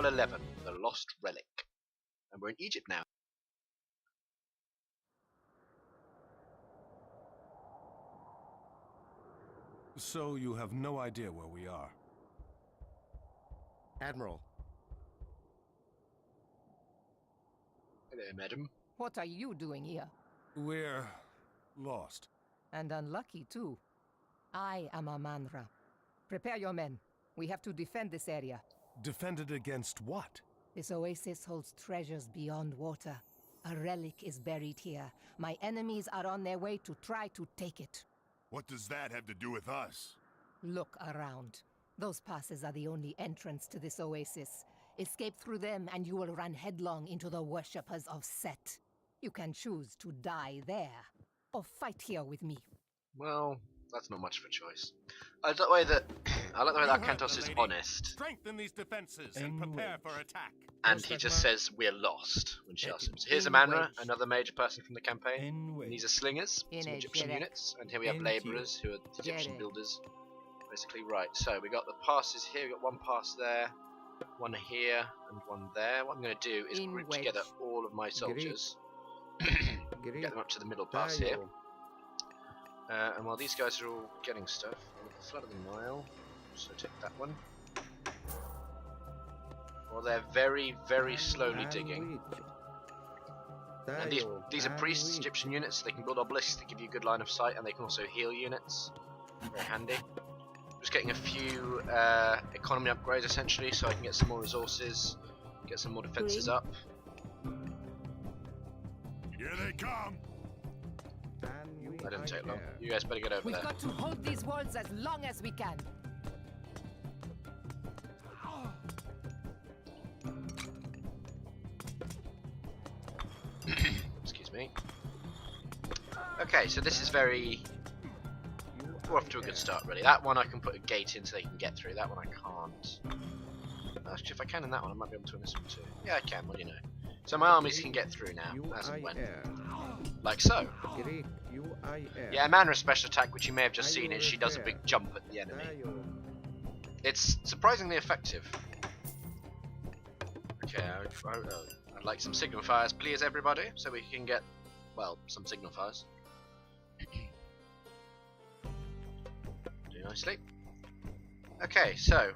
level 11, the Lost Relic. And we're in Egypt now. So you have no idea where we are? Admiral. Hello, madam. What are you doing here? We're lost. And unlucky, too. I am Amanra. Prepare your men. We have to defend this area. Defended against what? This oasis holds treasures beyond water. A relic is buried here. My enemies are on their way to try to take it. What does that have to do with us? Look around. Those passes are the only entrance to this oasis. Escape through them and you will run headlong into the worshippers of Set. You can choose to die there, or fight here with me. Well, that's not much of a choice. I like the way that Arkantos is honest, Strengthen these defenses and prepare for attack. and he just says we're lost when she asks him. So here's Amanra, another major person from the campaign. And these are slingers, some Egyptian units, and here we have labourers who are Egyptian builders. Basically, right. So we got the passes here. We got one pass there, one here, and one there. What I'm going to do is group together all of my soldiers, get them up to the middle pass here. And while these guys are all getting stuff, the flood of the Nile, so take that one. While they're very, very slowly digging. And these are priests, Egyptian units, so they can build obelisks, they give you a good line of sight, and they can also heal units. Very handy. Just getting a few economy upgrades essentially, so I can get some more resources, get some more defences up. Here they come! That didn't take long. You guys better get over We've there. got to hold these walls as long as we can. Excuse me. Okay, so this is very... We're off to a good start, really. That one I can put a gate in so they can get through. That one I can't. Actually, if I can in that one, I might be able to in this one too. Yeah, I can. What do you know? So my armies can get through now, as and when. Like so. Yeah, Amanra's special attack, which you may have just seen, is she does a big jump at the enemy. It's surprisingly effective. Okay, I'd like some signal fires, please, everybody, so we can get, well, some signal fires. Do nicely. Okay, so,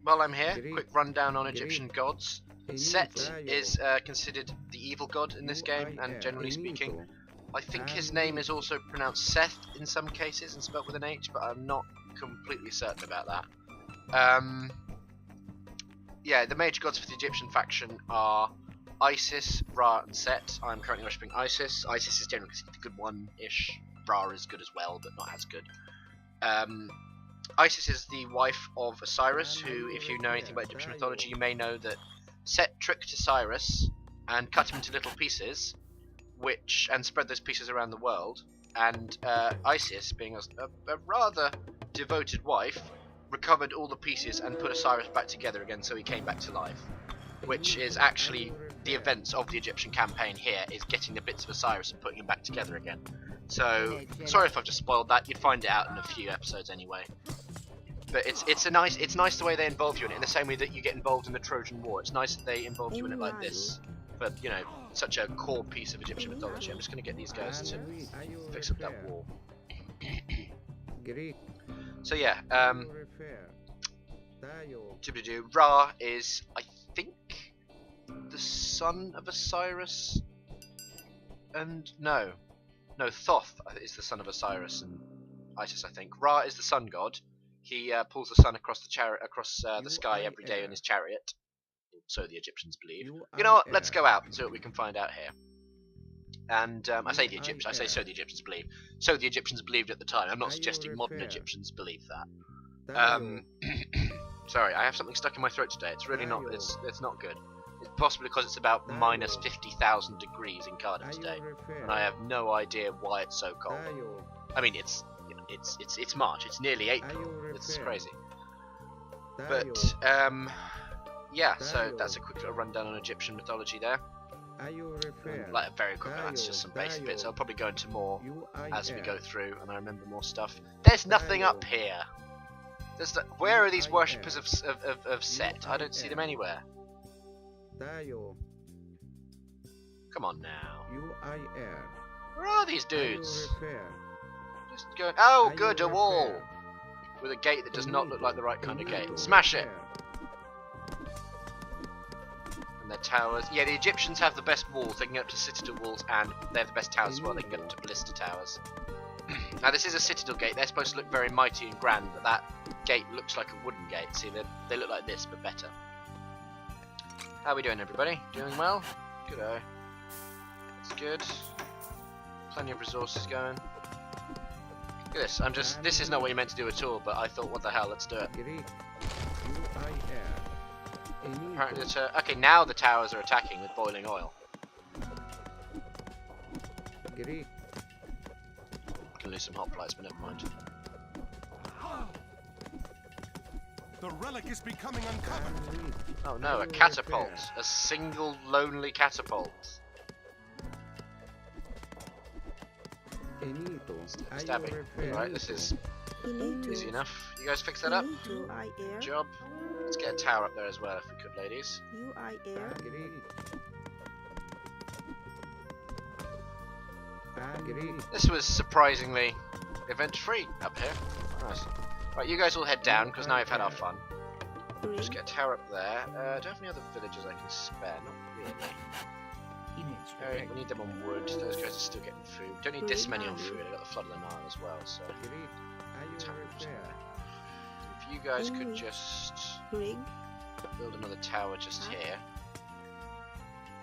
while I'm here, quick rundown on Egyptian gods. Set is considered the evil god in this game, and generally speaking, I think his name is also pronounced Seth in some cases and spelt with an H, but I'm not completely certain about that. Yeah, the major gods for the Egyptian faction are Isis, Ra, and Set. I'm currently worshipping Isis. Isis is generally considered a good one-ish. Ra is good as well, but not as good. Isis is the wife of Osiris, who, if you know anything about Egyptian mythology, you may know that Set tricked Osiris and cut him into little pieces, and spread those pieces around the world. And Isis, being a rather devoted wife, recovered all the pieces and put Osiris back together again, so he came back to life. Which is actually the events of the Egyptian campaign here, is getting the bits of Osiris and putting them back together again. So, sorry if I've just spoiled that. You'd find it out in a few episodes anyway. But it's nice the way they involve you in it, in the same way that you get involved in the Trojan War. It's nice that they involve you in it like this. But, you know, such a core piece of Egyptian mythology. I'm just going to get these guys to fix up that wall. So yeah, Ra is, I think, the son of Osiris, and no, Thoth is the son of Osiris and Isis, I think. Ra is the sun god. He pulls the sun across the sky every day in his chariot, so the Egyptians believe. You know what? Let's go out and see what we can find out here. And I say the Egyptians. I say so the Egyptians believe. So the Egyptians believed at the time. I'm not suggesting modern Egyptians believe that. Sorry, I have something stuck in my throat today. It's really not. It's not good. It's possibly because it's about minus 50,000 degrees in Cardiff today, and I have no idea why it's so cold. I mean, it's March. It's nearly April. It's crazy. But yeah. So that's a quick little rundown on Egyptian mythology there. Like very quick, that's just some basic bits. I'll probably go into more as we go through and I remember more stuff. There's nothing up here. Where are these worshippers of Set? I don't see them anywhere. Come on now. Where are these dudes? Just going. Oh, good, a wall with a gate that does not look like the right kind of gate. Smash it. And their towers. Yeah, the Egyptians have the best walls. They can get up to citadel walls, and they have the best towers as well. They can get up to ballista towers. Now this is a citadel gate. They're supposed to look very mighty and grand, but that gate looks like a wooden gate. See, they look like this, but better. How are we doing, everybody? Doing well? Good-o. That's good. Plenty of resources going. Look at this. This is not what you meant to do at all, but I thought, what the hell, let's do it. Apparently okay, now the towers are attacking with boiling oil. I can lose some hoplites, but never mind. The relic is becoming uncovered. Oh no, a catapult. A single lonely catapult. Stabbing. Alright, this is easy enough. You guys fix that up? Good job. Let's get a tower up there as well if we could, ladies. This was surprisingly event-free up here. Nice. Right, you guys all head down because now we've had our fun. Just get a tower up there. Do I have any other villagers I can spare? Not really. We need them on wood. Those guys are still getting food. Don't need this many on food. I got the flood of the Nile as well, so. If you guys could just build another tower just here,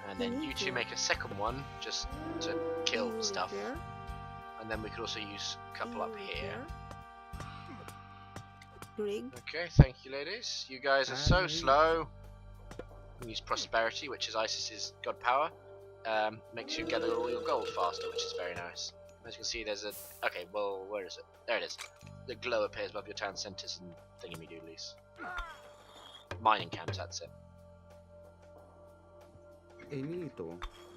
and then you two make a second one just to kill stuff, and then we could also use a couple up here. Okay, thank you, ladies. You guys are so slow. We use prosperity, which is Isis's god power. Makes you gather all your gold faster, which is very nice. As you can see, there's a. Okay, well, where is it? There it is. The glow appears above your town centres and thingy-me-doodlies. Mining camps, that's it.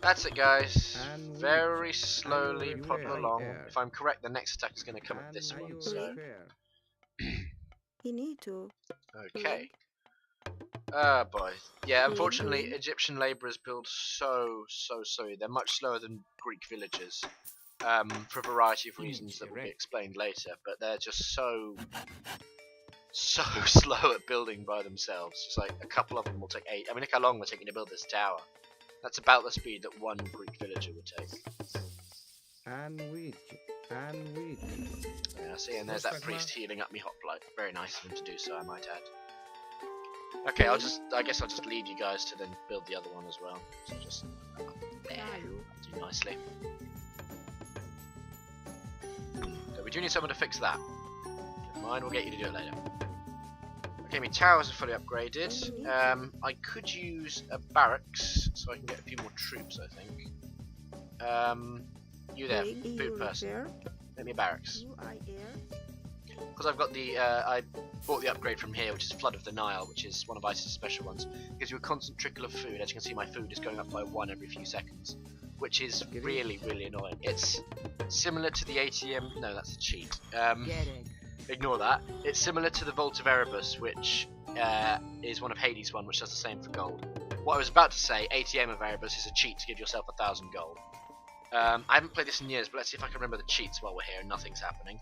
That's it, guys. Very slowly plodding along. If I'm correct, the next attack is going to come at this one, so. Okay. Ah, boy. Yeah, unfortunately, Egyptian labourers build so slowly. They're much slower than Greek villagers, for a variety of reasons that will be explained later. But they're just so slow at building by themselves. Just like a couple of them will take 8. I mean, look how long we're taking to build this tower. That's about the speed that one Greek villager would take. Yeah, see, and there's that priest healing up me hoplite. Very nice of him to do so, I might add. Okay, I guess I'll just leave you guys to then build the other one as well. So just there, do nicely. So we do need someone to fix that. Never mind, we'll get you to do it later. Okay, my towers are fully upgraded. I could use a barracks so I can get a few more troops, I think. You there, food person. Make me a barracks. Because I've got the, I bought the upgrade from here, which is Flood of the Nile, which is one of Isis' special ones. It gives you a constant trickle of food. As you can see, my food is going up by 1 every few seconds, which is really annoying. It's similar to the ATM. No, that's a cheat. Ignore that. It's similar to the Vault of Erebus, which is one of Hades' one, which does the same for gold. What I was about to say, ATM of Erebus is a cheat to give yourself 1,000 gold. I haven't played this in years, but let's see if I can remember the cheats while we're here and nothing's happening.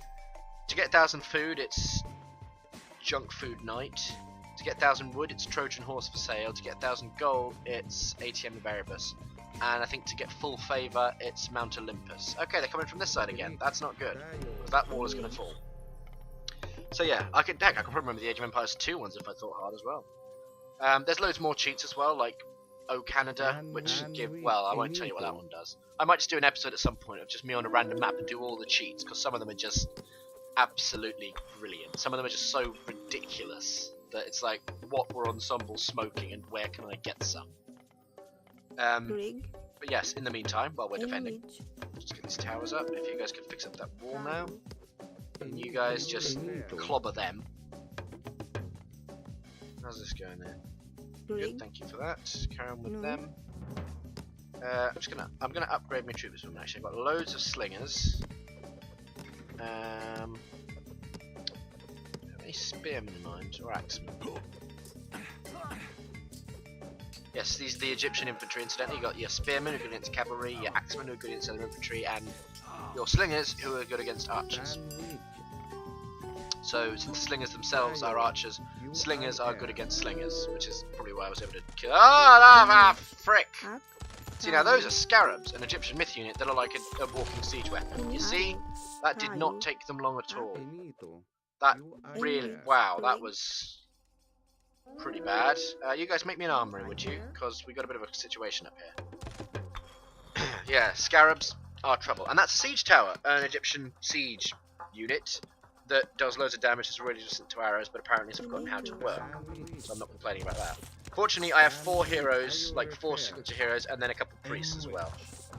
To get 1,000 food, it's junk food night. To get 1,000 wood, it's Trojan horse for sale. To get 1,000 gold, it's ATM of Erebus. And I think to get full favour, it's Mount Olympus. Okay, they're coming from this side again. That's not good, because that wall is going to fall. So yeah, I can probably remember the Age of Empires 2 ones if I thought hard as well. There's loads more cheats as well, like O Canada, which give, well, I won't tell you what that one does. I might just do an episode at some point of just me on a random map and do all the cheats, because some of them are just absolutely brilliant. Some of them are just so ridiculous that it's like, what were ensembles smoking and where can I get some? But yes, in the meantime, while we're defending, just get these towers up. If you guys can fix up that wall now, and you guys just clobber them. How's this going there? Good, thank you for that. Carry on with them. I'm gonna upgrade my troopers from actually. I've got loads of slingers. There Any spearmen in mind, or axemen? Yes, these are the Egyptian infantry. Incidentally, you got your spearmen who are good against cavalry, your axemen who are good against other infantry, and your slingers who are good against archers. So, since the slingers themselves are archers, slingers are good against slingers, which is probably why I was able to kill. Frick! See, now those are scarabs, an Egyptian myth unit that are like a walking siege weapon. You see? That did not take them long at all. That really, wow, that was pretty bad. You guys make me an armory, would you? Because we got a bit of a situation up here. Yeah, scarabs are trouble. And that's a siege tower, an Egyptian siege unit that does loads of damage, is really resistant to arrows, but apparently has forgotten how to work. So I'm not complaining about that. Fortunately, I have 4 heroes, like 4 signature heroes, and then a couple of priests as well.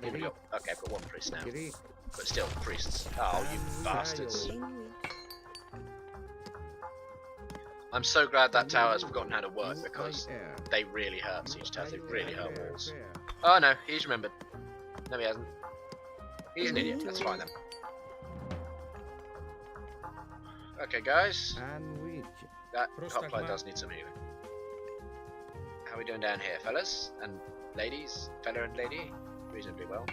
Okay, I've got 1 priest now. But still, priests. Oh, you bastards. I'm so glad that tower has forgotten how to work, because they really hurt siege towers, they really hurt walls. Oh no, he's remembered. No, he hasn't. He's an idiot, that's fine then. Okay guys, that hoplite does need some healing. How are we doing down here, fellas and ladies? Fella and lady? Reasonably well.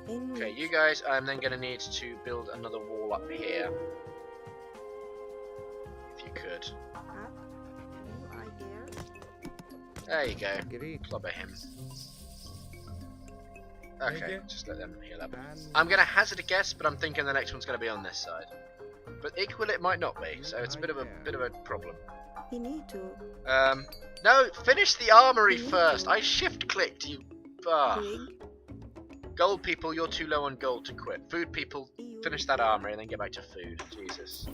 Okay, you guys, I'm then going to need to build another wall up here. If you could. There you go. Clobber him. Okay, just let them heal up. I'm going to hazard a guess, but I'm thinking the next one's going to be on this side. But equal it might not be, so it's a bit of a problem. No, finish the armory first. I shift clicked, you. Gold people, you're too low on gold to quit. Food people, finish that armory and then get back to food. Jesus.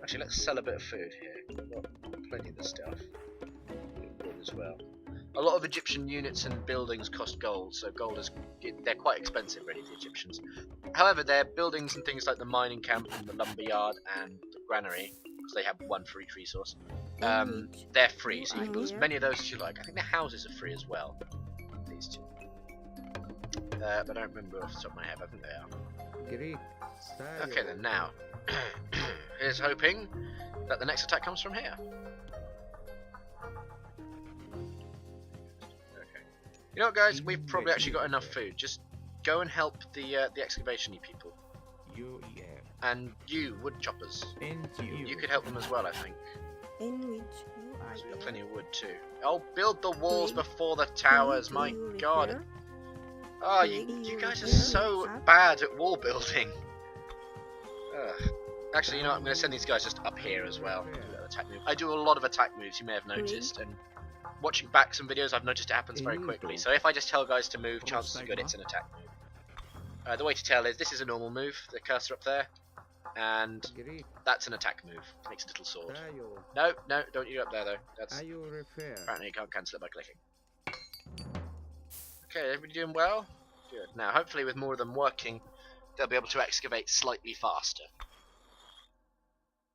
Actually, let's sell a bit of food here. We've got plenty of the stuff. Wood as well. A lot of Egyptian units and buildings cost gold, so gold is they're quite expensive, really, the Egyptians. However, their buildings and things like the mining camp and the lumber yard and the granary, because they have 1 for each resource, they're free, so you can build as many of those as you like. I think the houses are free as well. These 2. But I don't remember off the top of my head. I think they are. Okay then, now here's hoping that the next attack comes from here. Okay. You know what, guys? We've probably actually got enough food. Just go and help the excavation-y people. And you, wood choppers. You could help them as well, I think. So we've got plenty of wood too. Oh, build the walls before the towers. My God. Oh, you guys are so bad at wall building. Actually, you know what? I'm going to send these guys just up here as well. Attack move. I do a lot of attack moves, you may have noticed, and watching back some videos I've noticed it happens very quickly. So if I just tell guys to move, chances are good it's an attack move. The way to tell is this is a normal move, the cursor up there, and that's an attack move. It makes a little sword. No, don't you go up there though. That's apparently you can't cancel it by clicking. Okay, everybody doing well? Good. Now, hopefully with more of them working, they'll be able to excavate slightly faster.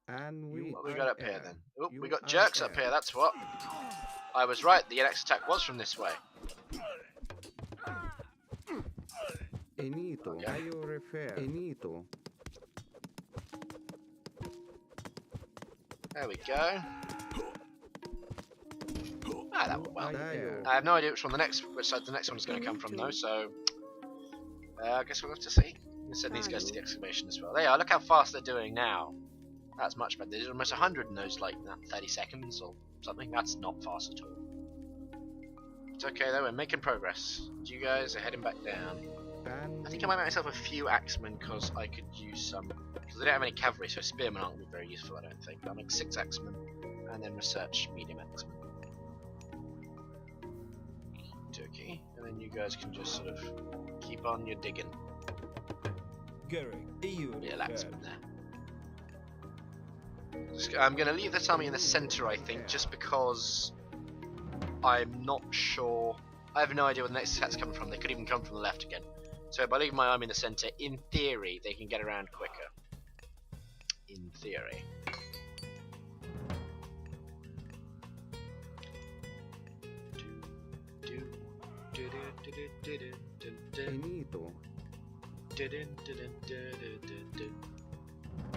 What we got up here then? Oh, we got jerks up here, that's what. I was right, the next attack was from this way. There we go. Ah, that went well. I have no idea which side the next one's going to come from though, so I guess we'll have to see. I'm going to send these guys to the excavation as well. There you are, look how fast they're doing now. That's much better. There's almost 100 in those, like, 30 seconds or something. That's not fast at all. It's okay though, we're making progress. You guys are heading back down. I think I might make myself a few axemen because I could use some. Because I don't have any cavalry, so spearmen aren't going to be very useful, I don't think. I'll make 6 axemen and then research medium axemen. Okay, and then you guys can just sort of keep on your digging. Yeah, axemen there. I'm going to leave this army in the centre, I think, just because I'm not sure. I have no idea where the next attack's coming from. They could even come from the left again. So by leaving my army in the centre, in theory, they can get around quicker. In theory.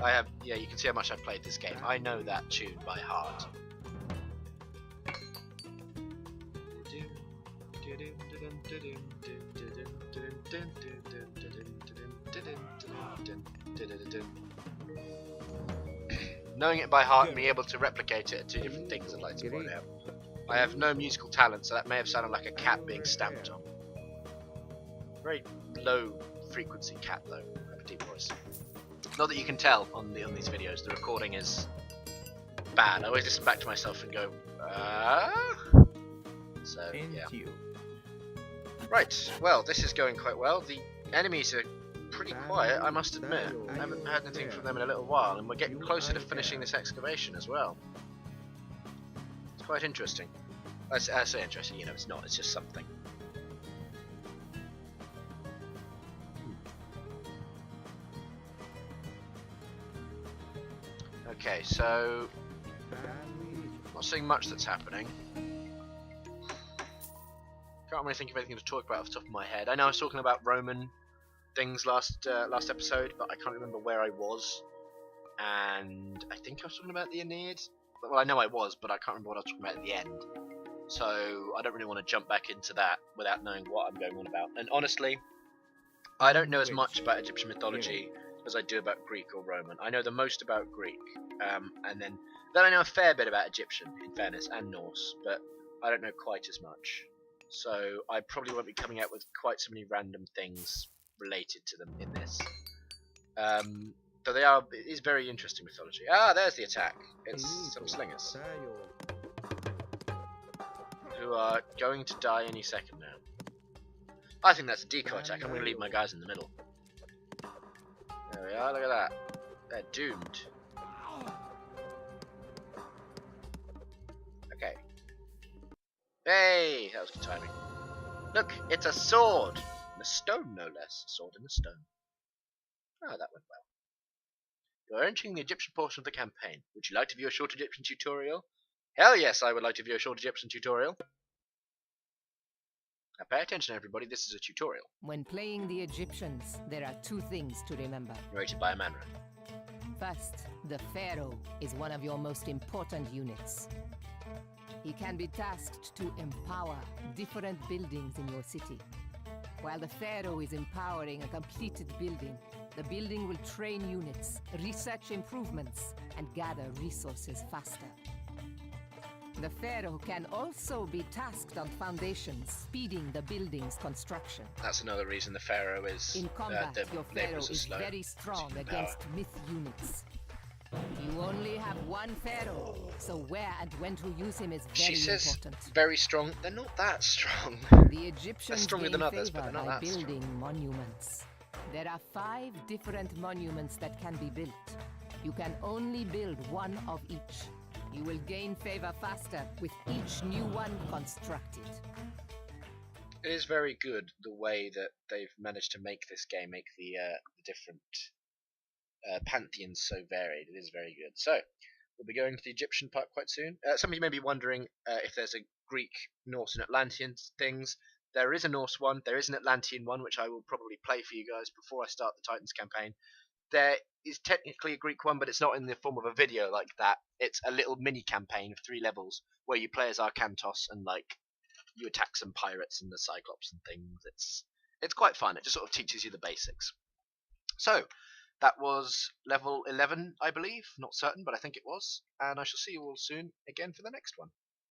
Yeah, you can see how much I played this game. I know that tune by heart. Knowing it by heart and being able to replicate it are two different things, I'd like to point out. I have no musical talent, so that may have sounded like a cat being stamped on. Very low frequency cat though, I have a deep voice. Not that you can tell on these videos, the recording is bad. I always listen back to myself and go, So, yeah. Right, well, this is going quite well. The enemies are pretty quiet, I must admit. I haven't heard anything from them in a little while, and we're getting closer to finishing this excavation as well. It's quite interesting. I say interesting, you know, it's not, it's just something. Okay, so not seeing much that's happening. Can't really think of anything to talk about off the top of my head. I know I was talking about Roman things last episode, but I can't remember where I was. And I think I was talking about the Aeneid. Well, I know I was, but I can't remember what I was talking about at the end. So I don't really want to jump back into that without knowing what I'm going on about. And honestly, I don't know as much about Egyptian mythology as I do about Greek or Roman. I know the most about Greek, and then I know a fair bit about Egyptian, in fairness, and Norse, but I don't know quite as much. So I probably won't be coming out with quite so many random things related to them in this. But it is very interesting mythology. Ah, there's the attack. It's some slingers who are going to die any second now. I think that's a decoy attack. I'm going to leave my guys in the middle. There we are, look at that. They're doomed. Okay. Hey, that was good timing. Look, it's a sword! In a stone, no less. A sword in a stone. Ah, that went well. You're entering the Egyptian portion of the campaign. Would you like to view a short Egyptian tutorial? Hell yes, I would like to view a short Egyptian tutorial. Now pay attention everybody, this is a tutorial. When playing the Egyptians, there are two things to remember. Narrated by a Manra. First, the Pharaoh is one of your most important units. He can be tasked to empower different buildings in your city. While the Pharaoh is empowering a completed building, the building will train units, research improvements, and gather resources faster. The Pharaoh can also be tasked on foundations, speeding the building's construction. That's another reason the Pharaoh is... In combat, your Pharaoh is very strong against myth units. You only have one Pharaoh, so where and when to use him is very important. Very strong. They're not that strong. The Egyptians stronger than others, but they're not that building strong. monuments. There are 5 different monuments that can be built. You can only build one of each. You will gain favor faster with each new one constructed. It is very good the way that they've managed to make this game, make the different pantheons so varied. It is very good. So, we'll be going to the Egyptian part quite soon. Some of you may be wondering if there's a Greek, Norse and Atlantean things. There is a Norse one, there is an Atlantean one, which I will probably play for you guys before I start the Titans campaign. There is technically a Greek one, but it's not in the form of a video like that. It's a little mini campaign of 3 levels where you play as Arkantos and you attack some pirates and the Cyclops and things. It's quite fun. It just sort of teaches you the basics. So that was level 11, I believe. Not certain, but I think it was. And I shall see you all soon again for the next one.